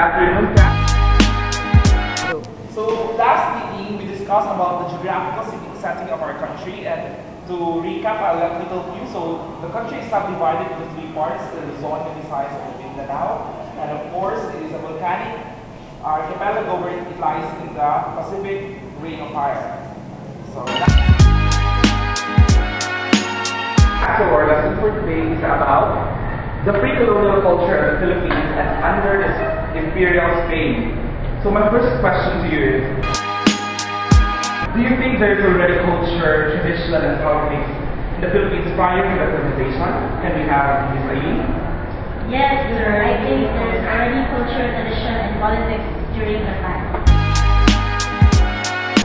afternoon, So last meeting, we discussed about the geographical setting of our country, and to recap a little few, so the country is subdivided into three parts: the Luzon, Visayas, and Mindanao, and of course, it is a volcanic archipelago where it lies in the Pacific Ring of Fire. So our lesson for today is about the pre-colonial culture of the Philippines and under its imperial Spain. So my first question to you is, do you think there is already culture, tradition, and politics in the Philippines prior to the colonization? Can we have Ms. Ayin? Yes, sir. I think there is already culture, tradition, and politics during the time.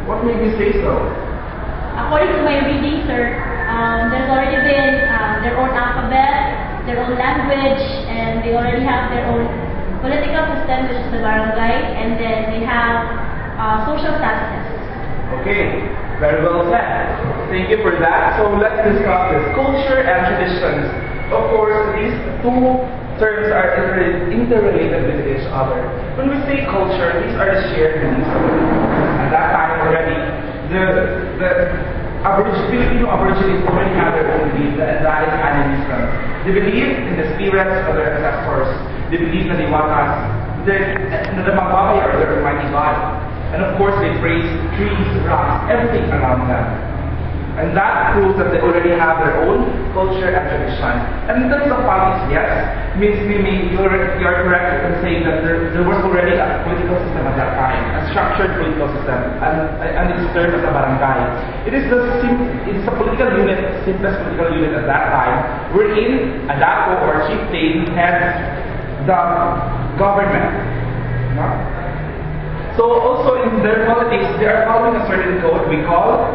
What made you say so? According to my reading, sir, there's already been their own alphabet, their own language, and they already have their own political system, which is the barangay, and then they have social statuses. Okay, very well said. Thank you for that. So let's discuss this. Culture and traditions. Of course, these two terms are interrelated with each other. When we say culture, these are the shared beliefs of the people. At that time already, Filipino Aborigines already have their own beliefs, and that is animism. They believe in the spirits of their ancestors. They believe that they want us, the Mababay or their Almighty God. And of course, they praise trees, rocks, everything around them. And that proves that they already have their own culture and tradition. And in terms of politics, yes, you're correct in saying that there was already a political system at that time, a structured political system, and it's termed as a barangay. It's a political unit, simplest political unit at that time, wherein a dato or chieftain heads the government. No? So also in their politics, they are following a certain code we call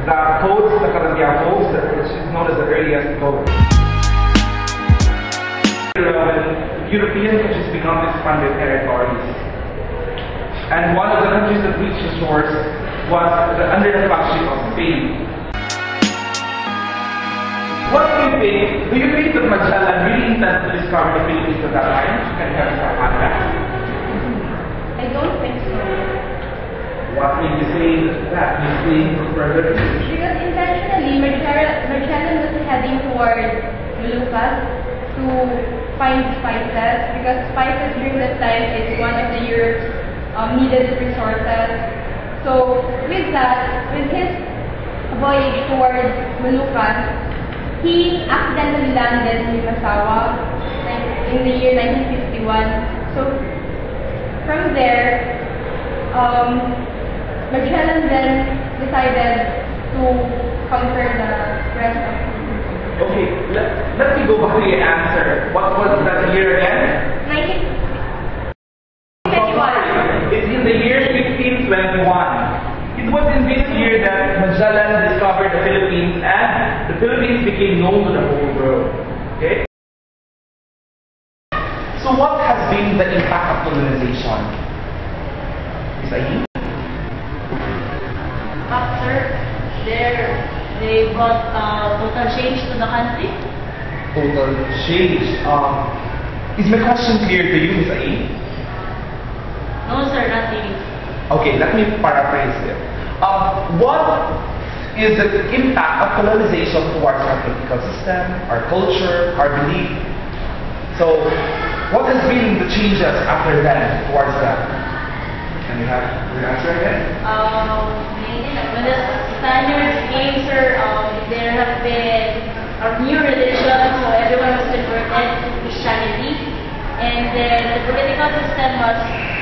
the codes, the Kalandian codes, which is known as the earliest code. When European countries become expanded territories, and one of the countries that reached the shores was under the flagship of Spain. What do you think? Do you think that Magellan really intended to discover the Philippines at that time? Can you have some context? I don't think so. What made you say that? You think further? Because intentionally, Magellan was heading towards Moluccas to find spices, because spices during that time is one of the Europe's needed resources. So with that, with his voyage towards Moluccas, he accidentally landed in Masawa in the year 1951. So from there, Magellan then decided to conquer the rest of the country. Okay, let me go back to your answer. What was that year again? 1951. It's in the year 1521. It was in this year that Magellan discovered the Philippines, and the Philippines became known to the whole world. Okay? So what has been the impact of colonization? Ms. Ayin? After they brought total change to the country. Total change. Is my question clear to you, Ms. Ayin? No, sir, not really. Okay, let me paraphrase it. What is the impact of colonization towards our political system, our culture, our belief? So, what has been the changes after that towards that? Can you have your answer again? When the Spaniards came, sir, there have been a new religion, so everyone was converted to Christianity, and then the political system was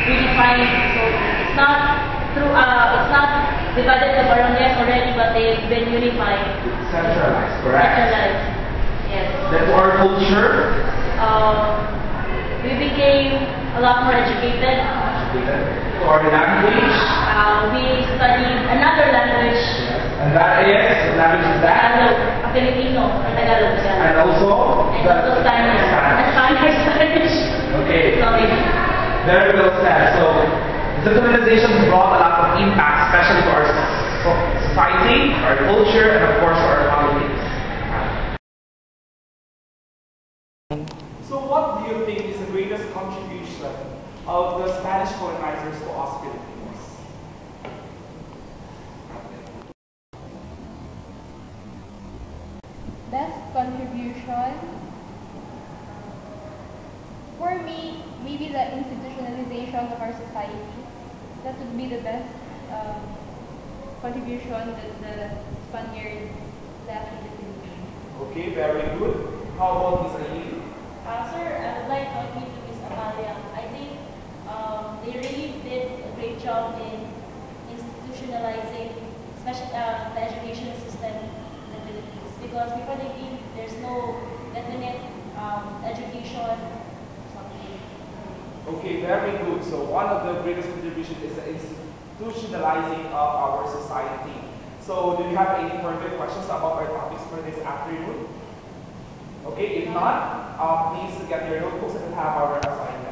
redefined. So it's not divided to barangays already, but they've been unified. Centralized, correct? Centralized, yes. Then for our culture? We became a lot more educated. For language? We studied another language. And that is, language is that? A Filipino, or Tagalog. And also? And also Spanish. Spanish. Okay. Sorry. Very well said. So, the colonization brought a lot of impact, especially to our society, our culture, and of course our politics. So what do you think is the greatest contribution of the Spanish colonizers to us Filipinos? Best contribution? For me, maybe the institutionalization of our society. That would be the best contribution that the Spaniards left in the Philippines. Okay, very good. How about Miss Ayin? Sir, I would like to agree to Ms. Amalia. I think they really did a great job in institutionalizing the education system in the Philippines. Because before they came, there's no definite education something. Okay, very good. So one of the greatest contributions is the institutionalizing of our society. So do you have any further questions about our topics for this afternoon? Okay, if not, please get your notebooks and have our assignment.